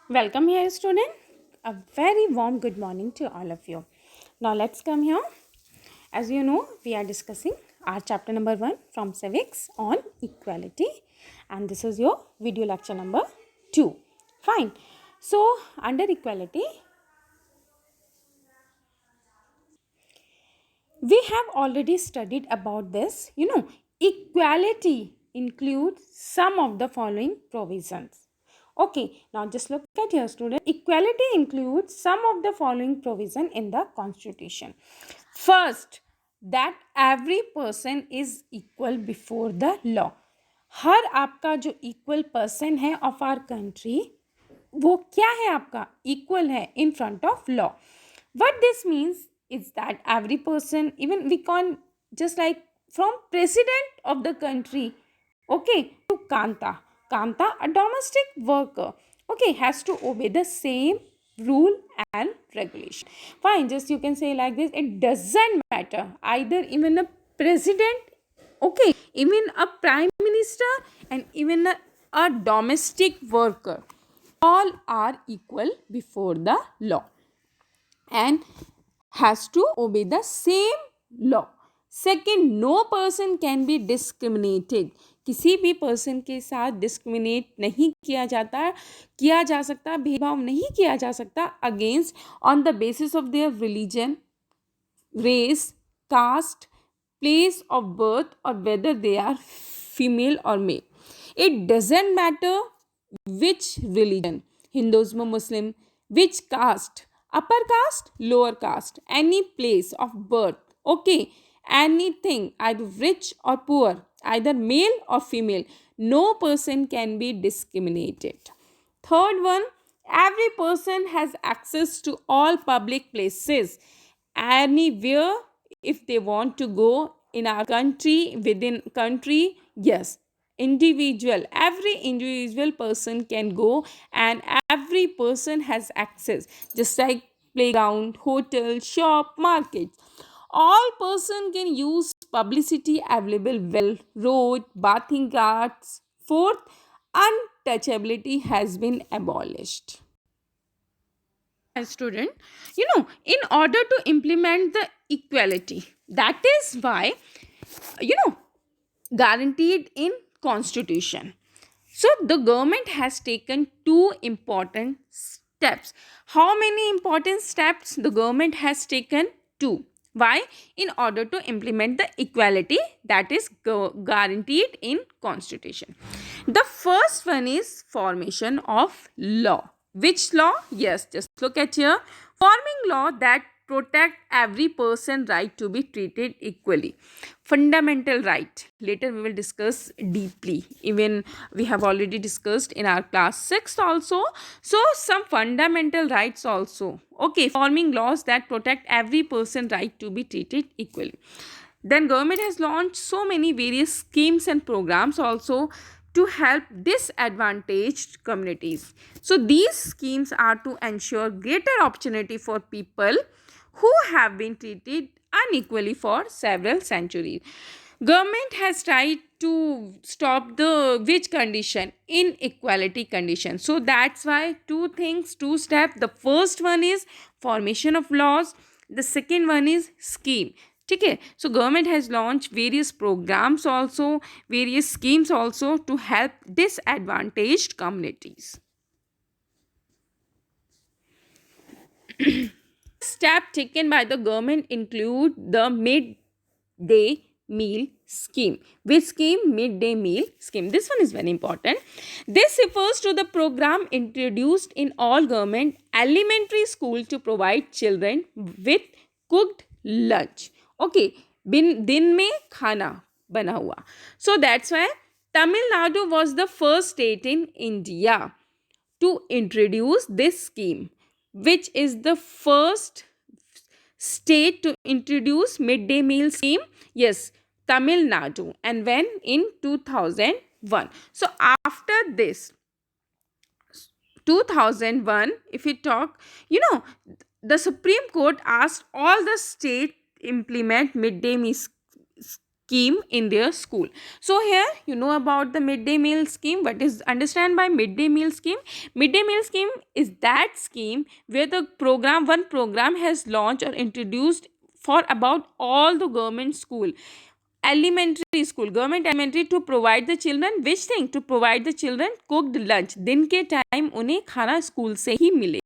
Welcome here, student. A very warm good morning to all of you. Now let's come here. As you know, we are discussing our chapter number 1 from civics on equality, and this is your video lecture number 2. Fine. So under equality, we have already studied about this. Equality includes some of the following provisions. Okay, now just look at here, student. Equality includes some of the following provision in the constitution. First, that every person is equal before the law. हर आपका जो equal person है of our country, वो क्या है आपका equal है in front of law. What this means is that every person, even we can just like from president of the country, okay, to Kanta, a domestic worker, okay, has to obey the same rule and regulation. Fine, just you can say like this, it doesn't matter either even a president, okay, even a prime minister and even a domestic worker, all are equal before the law and has to obey the same law. Second, no person can be discriminated. किसी भी person के साथ discriminate नहीं किया जा सकता, भेदभाव नहीं किया जा सकता against on the basis of their religion, race, caste, place of birth, or whether they are female or male. It doesn't matter which religion, Hinduism, Muslim, which caste, upper caste, lower caste, any place of birth, okay, anything, either rich or poor, either male or female, no person can be discriminated. Third one, every person has access to all public places anywhere if they want to go in our country, within country. Yes, every individual person can go, and every person has access, just like playground, hotel, shop, market. All person can use publicity available well, road, bathing ghats. Fourth, untouchability has been abolished. Student, in order to implement the equality, that is why, you know guaranteed in constitution, so the government has taken two important steps. How many important steps the government has taken? Two. Why? In order to implement the equality that is guaranteed in constitution. The first one is formation of law. Which law? Yes, just look at here. Forming law that protect every person right to be treated equally. Fundamental right. Later we will discuss deeply. Even we have already discussed in our class 6 also. So some fundamental rights also. Okay, forming laws that protect every person right to be treated equally. Then government has launched so many various schemes and programs also to help disadvantaged communities. So these schemes are to ensure greater opportunity for people who have been treated unequally for several centuries. Government has tried to stop the which condition? Inequality condition. So that's why two things, two steps. The first one is formation of laws. The second one is scheme. Okay, so government has launched various programs also, various schemes also to help disadvantaged communities. Step taken by the government include the midday meal scheme. Which scheme? Midday meal scheme. This one is very important. This refers to the program introduced in all government elementary school to provide children with cooked lunch. Okay, दिन में खाना बना हुआ. So that's why Tamil Nadu was the first state in India to introduce this scheme. Which is the first state to introduce midday meal scheme? Yes, Tamil Nadu. And when? In 2001. So after this 2001, if we talk, the Supreme Court asked all the states implement midday meal scheme in their school. So here you know about the midday meal scheme. What is understand by midday meal scheme? Midday meal scheme is that scheme where the program one program has launched or introduced for about all the government school, elementary school, government elementary, to provide the children which thing, to provide the children cooked lunch. दिन के time उन्हें खाना school से ही मिले.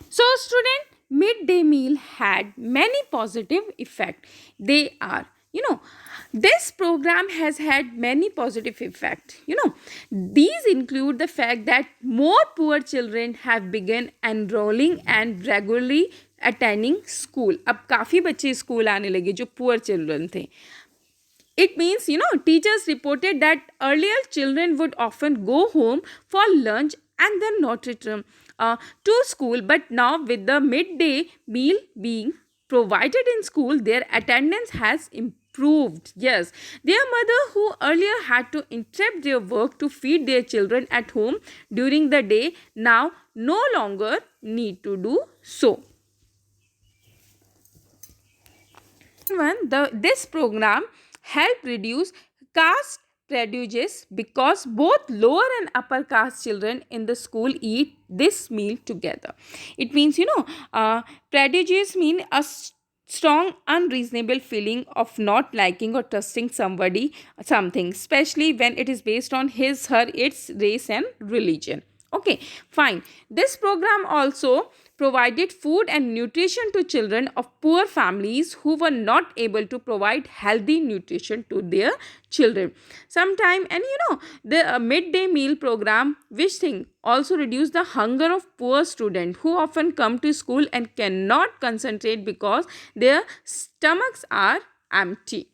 So student, midday meal had many positive effect. They are, this program has had many positive effect. These include the fact that more poor children have begun enrolling and regularly attending school. अब काफ़ी बच्चे school आने लगे जो poor children थे. It means, teachers reported that earlier children would often go home for lunch and then not return to school. But now, with the midday meal being provided in school, their attendance has improved. Yes, their mother, who earlier had to interrupt their work to feed their children at home during the day, now no longer need to do so. This program help reduce caste prejudice because both lower and upper caste children in the school eat this meal together. It means, prejudice mean a strong unreasonable feeling of not liking or trusting something, especially when it is based on his her its race and religion. Okay, fine. This program also provided food and nutrition to children of poor families who were not able to provide healthy nutrition to their children. Sometime, and the midday meal program, which thing also reduce the hunger of poor students who often come to school and cannot concentrate because their stomachs are empty.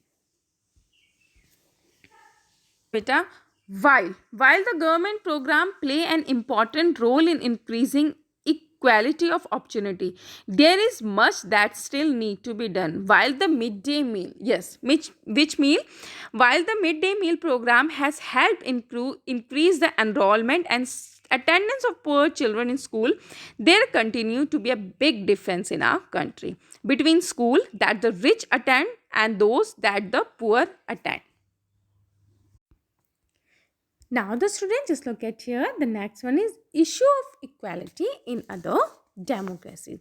Beta, while the government program play an important role in increasing equality of opportunity, there is much that still need to be done. While the midday meal, yes, which meal, while the midday meal program has helped increase the enrollment and attendance of poor children in school, there continue to be a big difference in our country between school that the rich attend and those that the poor attend. Now the students, just look at here. The next one is issue of equality in other democracies.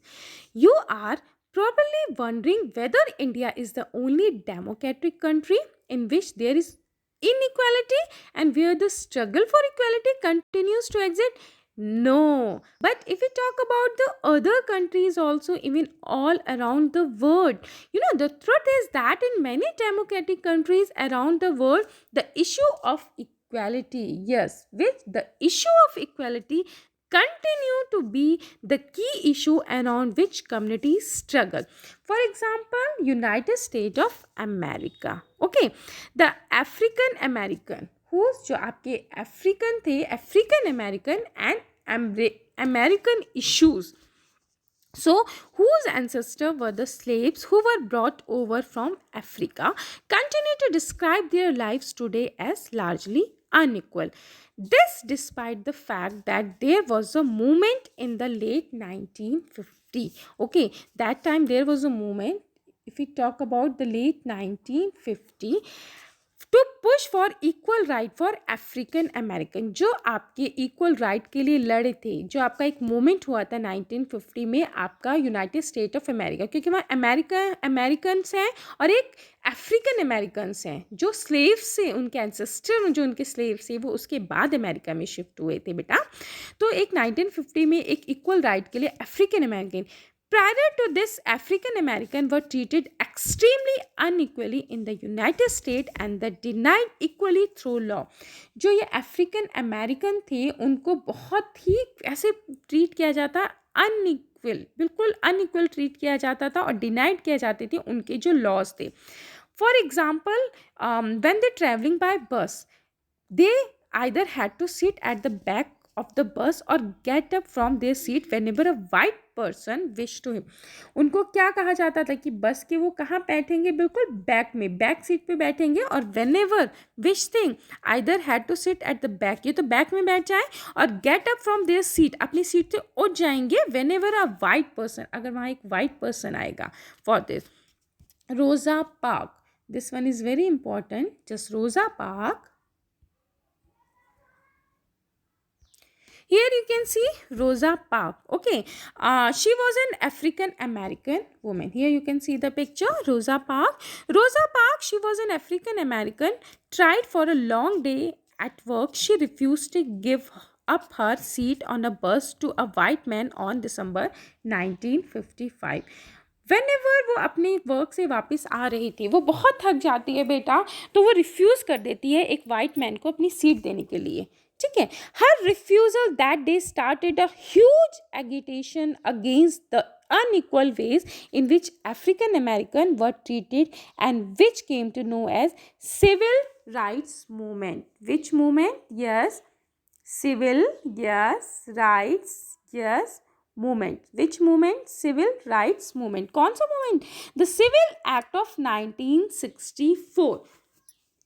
You are probably wondering whether India is the only democratic country in which there is inequality and where the struggle for equality continues to exist. No, but if we talk about the other countries also, even all around the world, the truth is that in many democratic countries around the world, the issue of equality, yes, which the issue of equality continue to be the key issue around which communities struggle. For example, United States of America. Okay, the African American, who's जो आपके African थे, African American and American issues, so whose ancestors were the slaves who were brought over from Africa, continue to describe their lives today as largely unequal. This despite the fact that there was a movement in the late 1950. Okay, that time there was a movement. If we talk about the late 1950, to push for equal right for African American, जो आपके equal right के लिए लड़े थे, जो आपका एक movement हुआ था 1950 में आपका यूनाइटेड स्टेट ऑफ अमेरिका, क्योंकि वहाँ अमेरिकन्स हैं और एक अफ्रीकन अमेरिकन्स हैं जो स्लेव्स से, उनके एंसेस्टर जो उनके स्लेव्स थे वो उसके बाद अमेरिका में शिफ्ट हुए थे बेटा. तो एक 1950 में एक इक्वल राइट के लिए African American, prior to this, African American were treated extremely unequally in the United States and the denied equally through law. जो ये अफ्रीकन अमेरिकन थे उनको बहुत ही ऐसे ट्रीट किया जाता, अनइक्वल, बिल्कुल अनइक्वल ट्रीट किया जाता था और डिनाइड किया जाते थे उनके जो लॉज थे. For example, when they traveling by bus, they either had to sit at the back of the bus or get up from their seat whenever a white person wish to him. उनको क्या कहा जाता था कि बस के वो कहाँ बैठेंगे, बिल्कुल बैक में, बैक सीट पे बैठेंगे और whenever wish thing either had to sit at the back, ये तो बैक में बैठ जाए, और get up from their seat, अपनी सीट से उठ जाएंगे whenever a white person, अगर वहाँ एक white person आएगा for this. Rosa Park. This one is very important. Just Rosa Park. Here you can see Rosa Parks. Okay, she was an African American woman. Here you can see the picture. Rosa Parks. Rosa Parks. She was an African American. Tried for a long day at work. She refused to give up her seat on a bus to a white man on December 1955. Whenever वो अपने work से वापस आ रही थी, वो बहुत थक जाती है बेटा, तो वो रिफ्यूज़ कर देती है एक वाइट मैन को अपनी सीट देने के लिए. ठीक है. हर refusal that day started a huge agitation against the unequal ways in which African American were treated, and which came to know as civil rights movement. Which movement? Yes, civil, yes, rights, yes, movement. Which movement? Civil rights movement. कौन सा movement? The Civil Act of 1964.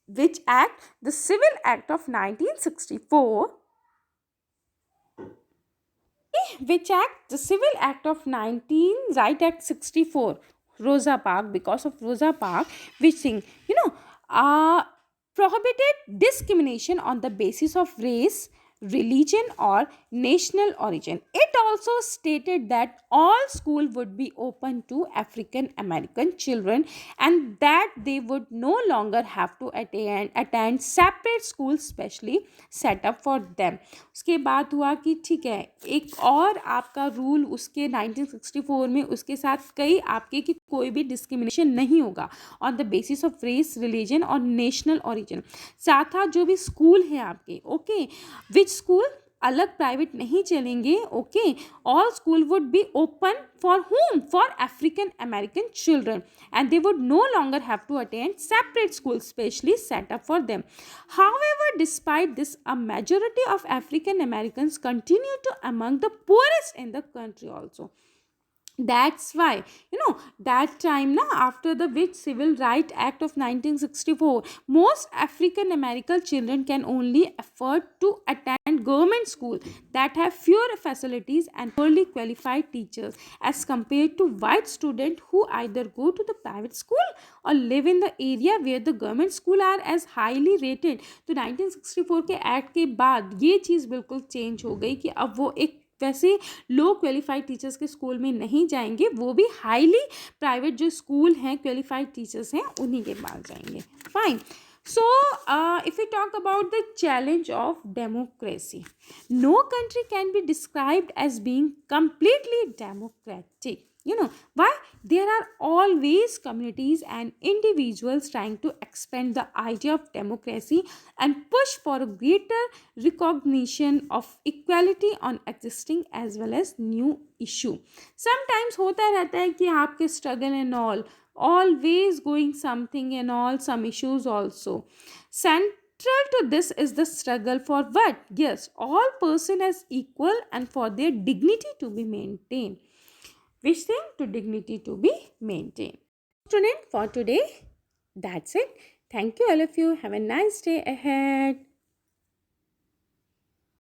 Which act? The Civil Act of 1964. Which act? The Civil Act of 19, Right Act 64. Rosa Parks, because of Rosa Parks, which thing, prohibited discrimination on the basis of race, religion, or national origin. It also stated that all school would be open to African American children, and that they would no longer have to attend separate schools specially set up for them. उसके बाद हुआ कि ठीक है, एक और आपका rule उसके 1964 में उसके साथ कई आपके कि कोई भी डिस्क्रिमिनेशन नहीं होगा on the basis of race, religion और नेशनल ओरिजिन. साथ साथ जो भी स्कूल हैं आपके, ओके, विच स्कूल अलग प्राइवेट नहीं चलेंगे. Okay, all school would be open for whom? For African American children, and they would no longer have to attend separate schools specially set up for them. However, despite this, a majority of African Americans continue to among the poorest in the country also. That's why, that time now, after the which Civil Right Act of 1964, most African American children can only afford to attend government school that have fewer facilities and poorly qualified teachers as compared to white students who either go to the private school or live in the area where the government school are as highly rated. तो 1964 के act के बाद ये चीज़ बिल्कुल change हो गई कि अब वो एक वैसे लो क्वालिफाइड टीचर्स के स्कूल में नहीं जाएंगे, वो भी हाईली प्राइवेट जो स्कूल हैं, क्वालिफाइड टीचर्स हैं, उन्हीं के पास जाएंगे. Fine. So, if we talk about the challenge of democracy, no country can be described as being completely democratic. Why? There are always communities and individuals trying to expand the idea of democracy and push for a greater recognition of equality on existing as well as new issue. Sometimes होता रहता है कि आपके struggle and all, always going something and all, some issues also. Central to this is the struggle for what? Yes, all person as equal and for their dignity to be maintained. Which thing? To dignity to be maintained. Student, for today, that's it. Thank you all of you. Have a nice day ahead.